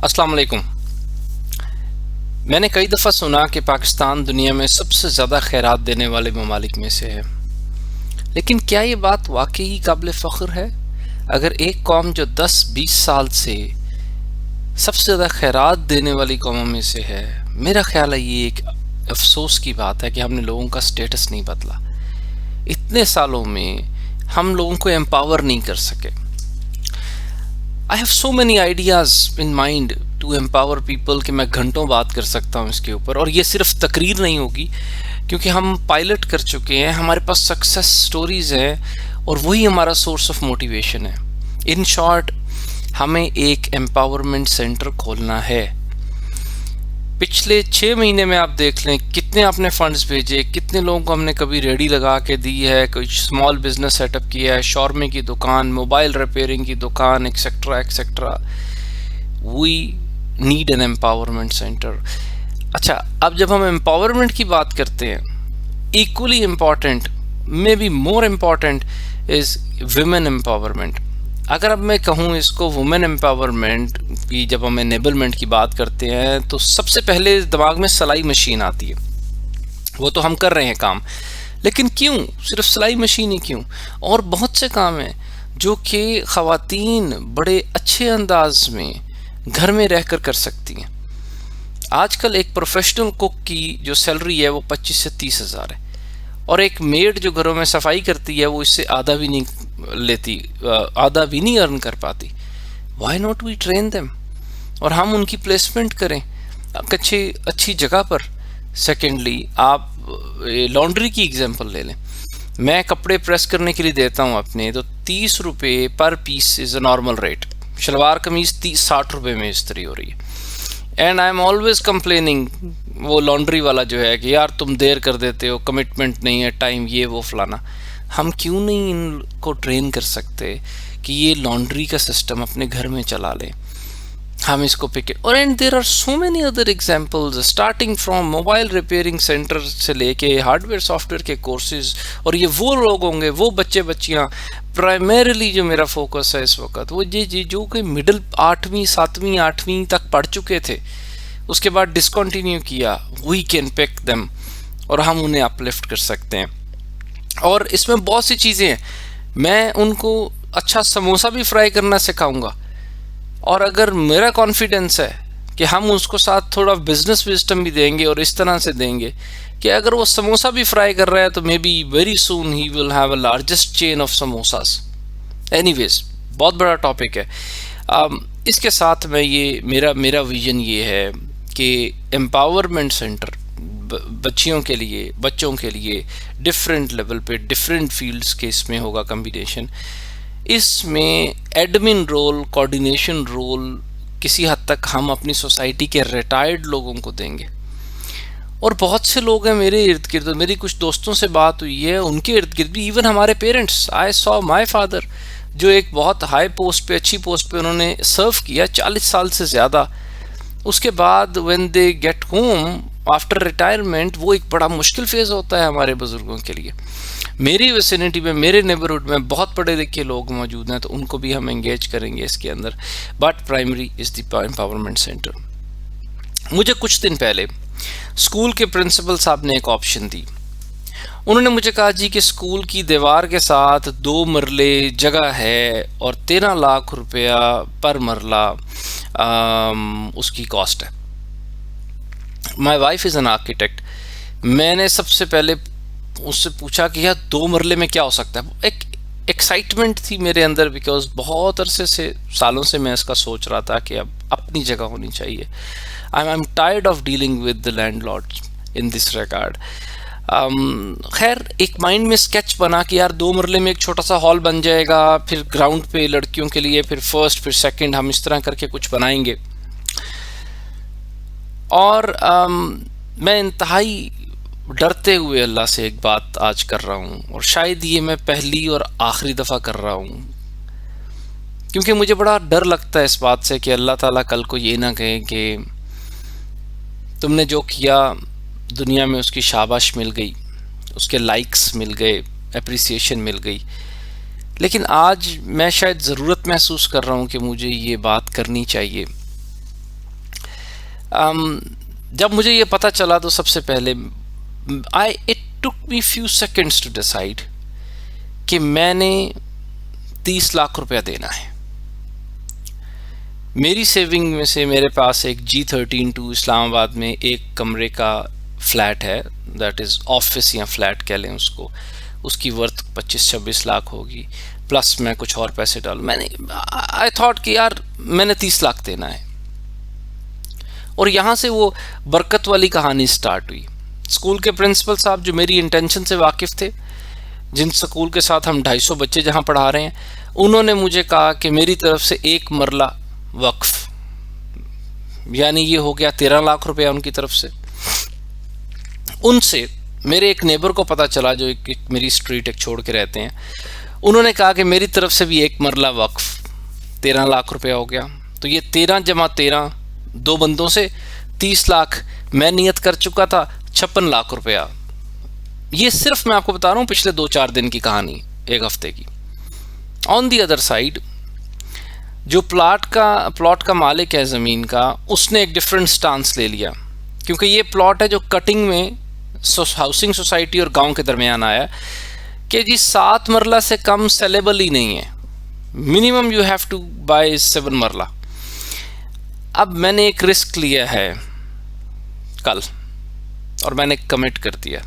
अस्सलाम वालेकुम। मैंने कई दफ़ा सुना कि पाकिस्तान दुनिया में सबसे ज़्यादा खैरात देने वाले ममालिक में से है, लेकिन क्या ये बात वाकई काबिल फ़ख्र है? अगर एक कौम जो 10-20 साल से सबसे ज़्यादा खैरात देने वाली कौमों में से है, मेरा ख्याल है ये एक अफसोस की बात है कि हमने लोगों का स्टेटस नहीं बदला। इतने सालों में हम लोगों को एम्पावर नहीं कर सके। I have so many ideas in mind to empower people कि मैं घंटों बात कर सकता हूँ इसके ऊपर, और ये सिर्फ तकरीर नहीं होगी क्योंकि हम पायलट कर चुके हैं, हमारे पास सक्सेस स्टोरीज हैं और वही हमारा सोर्स ऑफ मोटिवेशन है। इन शॉर्ट, हमें एक एम्पावरमेंट सेंटर खोलना है। पिछले 6 महीने में आप देख लें कितने आपने फंड्स भेजे, कितने लोगों को हमने कभी रेडी लगा के दी है, कुछ स्मॉल बिजनेस सेटअप किया है, शॉर्मे की दुकान, मोबाइल रिपेयरिंग की दुकान, etcetera etcetera. We need an empowerment center. अच्छा, अब जब हम एम्पावरमेंट की बात करते हैं, equally important, maybe more important is women empowerment. अगर अब मैं कहूँ इसको वुमेन एम्पावरमेंट की, जब हम एनेबलमेंट की बात करते हैं तो सबसे पहले दिमाग में सिलाई मशीन आती है। वो तो हम कर रहे हैं काम, लेकिन क्यों सिर्फ सिलाई मशीन ही क्यों? और बहुत से काम हैं जो कि ख़वातीन बड़े अच्छे अंदाज में घर में रहकर कर सकती हैं। आजकल एक प्रोफेशनल कुक की जो सैलरी है वो 25 से 30 हज़ार है, और एक मेड जो घरों में सफाई करती है वो इससे आधा भी नहीं लेती, आधा भी नहीं अर्न कर पाती। Why not we train them और हम उनकी प्लेसमेंट करें अच्छी जगह पर। सेकेंडली, आप लॉन्ड्री की एग्जांपल ले लें। मैं कपड़े प्रेस करने के लिए देता हूँ अपने, तो 30 रुपये per piece is a normal rate. Salwar kameez 30-60 रुपये में इस्त्री हो रही है। And I am always complaining वो लॉन्ड्री वाला जो है कि यार तुम देर कर देते हो, कमिटमेंट नहीं है, टाइम ये वो फलाना। हम क्यों नहीं इनको ट्रेन कर सकते कि ये लॉन्ड्री का सिस्टम अपने घर में चला लें? हम इसको पिक, और and there are so many other examples, starting from mobile repairing center से लेके हार्डवेयर सॉफ्टवेयर के कोर्सेज। और ये वो लोग होंगे, वो बच्चे बच्चियाँ, प्राइमरीली जो मेरा फोकस है इस वक्त, वो ये जो कि मिडिल 8वीं 7वीं 8वीं तक पढ़ चुके थे, उसके बाद डिसकंटिन्यू किया। वी कैन पिक देम और हम उन्हें अपलिफ्ट कर सकते हैं। और इसमें बहुत सी चीज़ें हैं। मैं उनको अच्छा समोसा भी फ्राई करना सिखाऊंगा, और अगर मेरा कॉन्फिडेंस है कि हम उसको साथ थोड़ा बिजनेस विजडम भी देंगे और इस तरह से देंगे कि अगर वो समोसा भी फ्राई कर रहा है तो may be very soon he will have a largest chain of samosas. Anyways, बहुत बड़ा टॉपिक है। इसके साथ मैं ये मेरा विजन ये है कि एम्पावरमेंट सेंटर बच्चियों के लिए, बच्चों के लिए डिफरेंट लेवल पे, डिफरेंट फील्ड्स के इसमें होगा कम्बिनेशन। इसमें एडमिन रोल, कोऑर्डिनेशन रोल किसी हद तक हम अपनी सोसाइटी के रिटायर्ड लोगों को देंगे। और बहुत से लोग हैं मेरे इर्द गिर्द, मेरी कुछ दोस्तों से बात हुई है, उनके इर्द गिर्द भी, इवन हमारे parents, I saw my father जो एक बहुत हाई पोस्ट पे, अच्छी पोस्ट पे उन्होंने सर्व किया 40 साल से ज़्यादा। उसके बाद when they get home after retirement, वो एक बड़ा मुश्किल फेज़ होता है हमारे बुज़ुर्गों के लिए। मेरी विसिनिटी में, मेरे नेबरहुड में बहुत पढ़े लिखे लोग मौजूद हैं, तो उनको भी हम एंगेज करेंगे इसके अंदर। But primary is the empowerment centre. मुझे कुछ दिन पहले स्कूल के प्रिंसिपल साहब ने एक ऑप्शन दी। उन्होंने मुझे कहा, जी कि स्कूल की दीवार के साथ 2 मरले जगह है और 13 लाख रुपया पर मरला उसकी कॉस्ट है। My wife is an architect. मैंने सबसे पहले उससे पूछा कि यार 2 मरले में क्या हो सकता है। एक एक्साइटमेंट थी मेरे अंदर, बिकॉज बहुत अरसे से, सालों से मैं इसका सोच रहा था कि अब अपनी जगह होनी चाहिए। I am tired of dealing with the landlord in this regard. खैर, एक माइंड में स्केच बना कि यार 2 मरले में एक छोटा सा हॉल बन जाएगा, फिर ग्राउंड पे लड़कियों के लिए, फिर फर्स्ट, फिर सेकंड, हम इस तरह करके कुछ बनाएंगे। और मैं इंतहाई डरते हुए अल्लाह से एक बात आज कर रहा हूँ, और शायद ये मैं पहली और आखिरी दफ़ा कर रहा हूँ, क्योंकि मुझे बड़ा डर लगता है इस बात से कि अल्लाह ताला कल को ये ना कहे कि तुमने जो किया दुनिया में उसकी शाबाश मिल गई, उसके लाइक्स मिल गए, एप्रिसिएशन मिल गई, लेकिन आज मैं शायद ज़रूरत महसूस कर रहा हूँ कि मुझे ये बात करनी चाहिए जब मुझे ये पता चला तो सबसे पहले it took me few seconds to decide कि मैंने 30 लाख रुपया देना है। मेरी सेविंग में से मेरे पास एक G13 इस्लामाबाद में एक कमरे का फ्लैट है, दैट इज़ ऑफिस या फ्लैट कह लें उसको, उसकी वर्थ 25-26 लाख होगी, प्लस मैं कुछ और पैसे डालूँ। मैंने आई थॉट कि यार मैंने 30 लाख देना है। और यहाँ से वो बरकत वाली कहानी स्टार्ट हुई। स्कूल के प्रिंसिपल साहब जो मेरी इंटेंशन से वाकिफ़ थे, जिन स्कूल के साथ हम 250 बच्चे जहाँ पढ़ा रहे हैं, उन्होंने मुझे कहा कि मेरी तरफ से एक मरला वक्फ, यानी ये हो गया 13 लाख रुपया उनकी तरफ से। उनसे मेरे एक नेबर को पता चला जो एक मेरी स्ट्रीट एक छोड़ के रहते हैं, उन्होंने कहा कि मेरी तरफ से भी एक मरला वक्फ 13 लाख रुपया हो गया। तो ये 13 जमा 13 दो बंदों से 30 लाख मैं नियत कर चुका था, 56 लाख रुपया। ये सिर्फ मैं आपको बता रहा हूँ पिछले 2-4 दिन की कहानी, एक हफ्ते की। ऑन दी अदर साइड जो प्लॉट का मालिक है ज़मीन का, उसने एक डिफरेंट स्टांस ले लिया, क्योंकि ये प्लॉट है जो कटिंग में हाउसिंग सोसाइटी और गांव के दरमियान आया, कि जी 7 मरला से कम सेलेबल ही नहीं है, minimum you have to buy 7 मरला। अब मैंने एक रिस्क लिया है कल, और मैंने कमिट कर दिया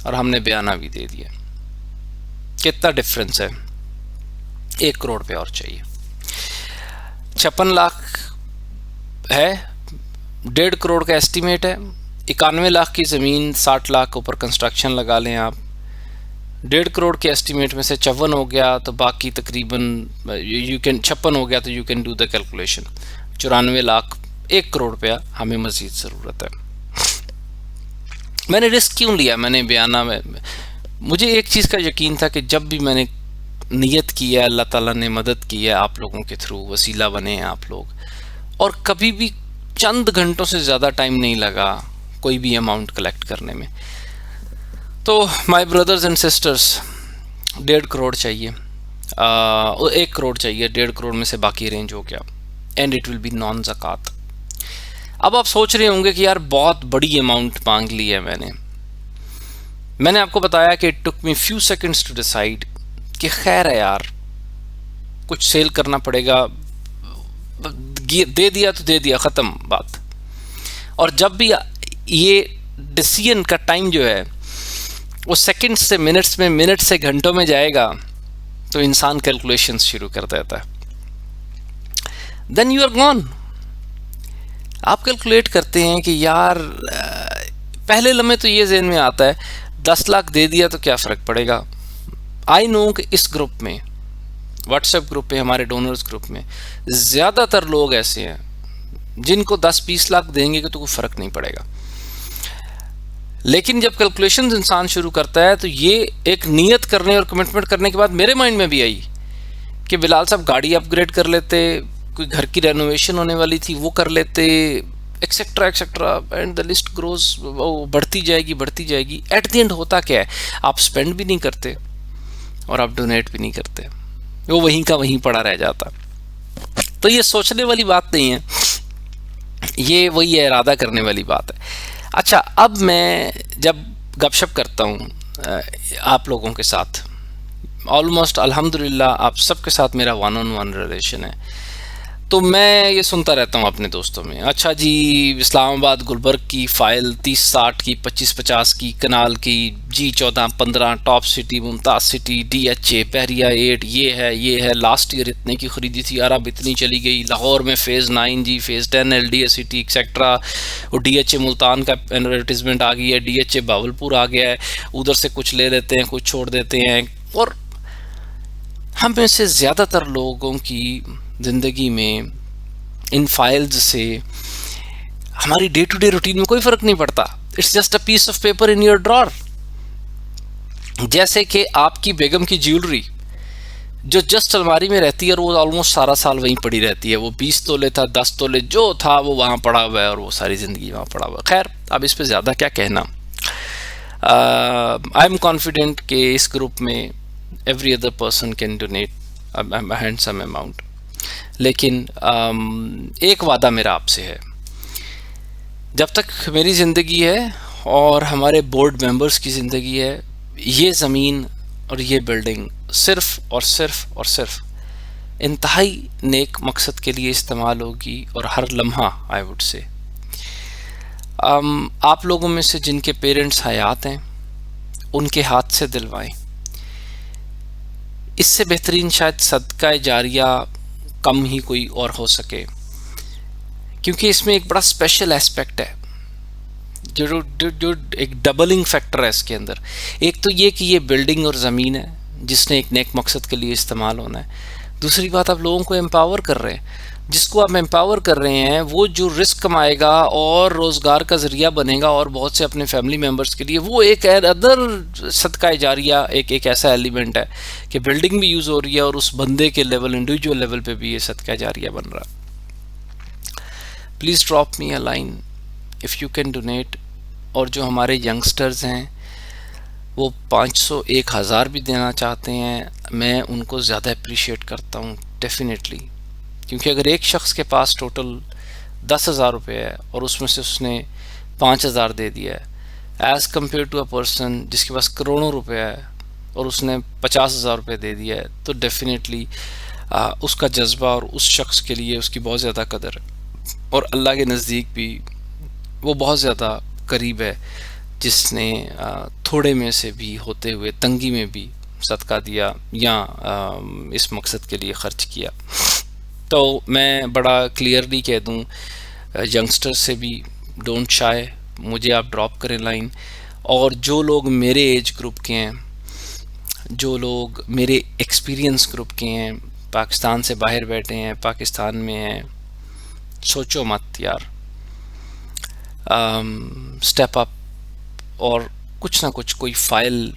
और हमने बयाना भी दे दिया। कितना डिफरेंस है, 1 करोड़ पे और चाहिए। 56 लाख है, 1.5 करोड़ का एस्टीमेट है, 91 लाख की ज़मीन, 60 लाख ऊपर कंस्ट्रक्शन लगा लें आप, 1.5 करोड़ के एस्टीमेट में से 54 हो गया तो बाकी तकरीबन यू कैन 56 हो गया तो you can do the calculation, 94 lakh, 1 crore रुपया हमें मज़ीद ज़रूरत है। मैंने रिस्क क्यों लिया? मैंने बयाना में मुझे एक चीज़ का यकीन था कि जब भी मैंने नियत की है, अल्लाह ताला ने मदद की है, आप लोगों के थ्रू वसीला बने हैं आप लोग, और कभी भी चंद घंटों से ज़्यादा टाइम नहीं लगा कोई भी अमाउंट कलेक्ट करने में। तो my brothers and sisters, 1.5 crore चाहिए, 1 करोड़ चाहिए, 1.5 करोड़ में से बाकी अरेंज हो गया, and it will be non ज़कात। अब आप सोच रहे होंगे कि यार बहुत बड़ी अमाउंट मांग ली है मैंने आपको बताया कि it took me few seconds to decide कि खैर है यार, कुछ सेल करना पड़ेगा, दे दिया तो दे दिया, ख़त्म बात। और जब भी ये डिसीजन का टाइम जो है वो सेकंड्स से मिनट्स में, मिनट से घंटों में जाएगा, तो इंसान कैलकुलेशंस शुरू कर देता है। Then you are gone. आप कैलकुलेट करते हैं कि यार पहले लम्हे तो ये ज़हन में आता है 10 लाख दे दिया तो क्या फ़र्क पड़ेगा। आई नो कि इस ग्रुप में, व्हाट्सएप ग्रुप पे, हमारे डोनर्स ग्रुप में ज़्यादातर लोग ऐसे हैं जिनको 10-20 लाख देंगे कि तो कोई फ़र्क नहीं पड़ेगा। लेकिन जब कैलकुलेशंस इंसान शुरू करता है तो ये एक नियत करने और कमिटमेंट करने के बाद मेरे माइंड में भी आई कि बिलाल साहब गाड़ी अपग्रेड कर लेते, कोई घर की रेनोवेशन होने वाली थी वो कर लेते, etcetera etcetera, and the list grows, वो बढ़ती जाएगी। एट द एंड होता क्या है, आप स्पेंड भी नहीं करते और आप डोनेट भी नहीं करते, वो वहीं का वहीं पड़ा रह जाता। तो ये सोचने वाली बात नहीं है, ये वही है, इरादा करने वाली बात है। अच्छा, अब मैं जब गपशप करता हूँ आप लोगों के साथ, ऑलमोस्ट अल्हम्दुलिल्लाह आप सबके साथ मेरा 1-on-1 रिलेशन है, तो मैं ये सुनता रहता हूँ अपने दोस्तों में, अच्छा जी इस्लामाबाद गुलबर्ग की फ़ाइल 30-60 की, 25-50 की, कनाल की, G14-15, top city, Mumtaz city, DHA, बहरिया 8, ये है, लास्ट ईयर इतने की ख़रीदी थी, अरब इतनी चली गई, लाहौर में फ़ेज़ 9 जी, फ़ेज़ 10 LDA सिटी एक्सेट्रा, और DHA मुल्तान का एडवर्टिजमेंट आ गई है, DHA बावलपुर आ गया है, उधर से कुछ ले लेते हैं, कुछ छोड़ देते हैं। और हम में से ज़्यादातर लोगों की ज़िंदगी में इन फाइल्स से हमारी डे टू डे रूटीन में कोई फ़र्क नहीं पड़ता। It's just a piece of paper in your drawer. जैसे कि आपकी बेगम की ज्वेलरी जो जस्ट अलमारी में रहती है और वो ऑलमोस्ट सारा साल वहीं पड़ी रहती है, वो 20 तोले था, 10 तोले जो था वो वहाँ पड़ा हुआ है और वो सारी ज़िंदगी वहाँ पड़ा हुआ है। खैर, अब इस पर ज़्यादा क्या कहना। आई एम कॉन्फिडेंट कि इस ग्रुप में every other person can donate a handsome amount, लेकिन एक वादा मेरा आपसे है जब तक मेरी ज़िंदगी है और हमारे बोर्ड मेंबर्स की ज़िंदगी है, ये ज़मीन और ये बिल्डिंग सिर्फ़ और सिर्फ़ और सिर्फ़ इंतहाई नेक मकसद के लिए इस्तेमाल होगी, और हर लम्हा आई वुड से। आप लोगों में से जिनके पेरेंट्स हयात हैं, उनके हाथ से दिलवाएं। इससे बेहतरीन शायद सदका जारिया कम ही कोई और हो सके, क्योंकि इसमें एक बड़ा स्पेशल एस्पेक्ट है, जो एक डबलिंग फैक्टर है इसके अंदर। एक तो ये कि ये बिल्डिंग और ज़मीन है जिसने एक नेक मकसद के लिए इस्तेमाल होना है। दूसरी बात, आप लोगों को एम्पावर कर रहे हैं। जिसको आप एम्पावर कर रहे हैं वो जो रिस्क कमाएगा और रोज़गार का ज़रिया बनेगा और बहुत से अपने फैमिली मेम्बर्स के लिए, वो एक अदर सदका जारिया, एक ऐसा एलिमेंट है कि बिल्डिंग भी यूज़ हो रही है और उस बंदे के लेवल, इंडिविजुअल लेवल पे भी ये सदका जारिया बन रहा है। Please drop me a line if you can donate. और जो हमारे यंगस्टर्स हैं वो 500, 1000 भी देना चाहते हैं, मैं उनको ज़्यादा अप्रिशिएट करता हूँ डेफिनेटली। क्योंकि अगर एक शख्स के पास टोटल 10,000 रुपये है और उसमें से उसने 5,000 दे दिया है, as compare to a person जिसके पास करोड़ों रुपए है और उसने 50,000 रुपये दे दिया है, तो डेफिनेटली उसका जज्बा और उस शख्स के लिए उसकी बहुत ज़्यादा कदर है, और अल्लाह के नज़दीक भी वो बहुत ज़्यादा करीब है जिसने थोड़े में से भी होते हुए तंगी में भी सदका दिया या इस मकसद के लिए ख़र्च किया। तो मैं बड़ा क्लियरली कह दूं यंगस्टर से भी, डोंट शाय, मुझे आप ड्रॉप करें लाइन। और जो लोग मेरे एज ग्रुप के हैं, जो लोग मेरे एक्सपीरियंस ग्रुप के हैं, पाकिस्तान से बाहर बैठे हैं, पाकिस्तान में हैं, सोचो मत यार, स्टेप अप और कुछ ना कुछ, कोई फ़ाइल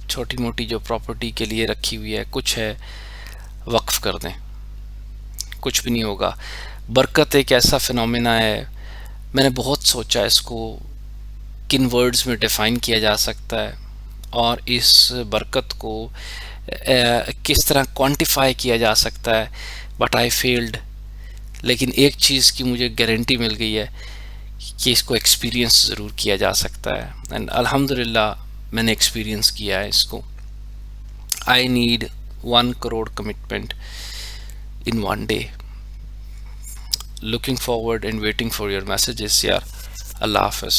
छोटी मोटी जो प्रॉपर्टी के लिए रखी हुई है कुछ है, वक्फ़ कर दें। कुछ भी नहीं होगा। बरकत एक ऐसा फिनोमेना है, मैंने बहुत सोचा इसको किन वर्ड्स में डिफ़ाइन किया जा सकता है और इस बरकत को किस तरह क्वांटिफाई किया जा सकता है, बट आई फेल्ड। लेकिन एक चीज़ की मुझे गारंटी मिल गई है कि इसको एक्सपीरियंस ज़रूर किया जा सकता है, एंड अल्हम्दुलिल्लाह मैंने एक्सपीरियंस किया है इसको। I need 1 crore commitment in one day. Looking forward and waiting for your messages, yaar. Allah Hafiz.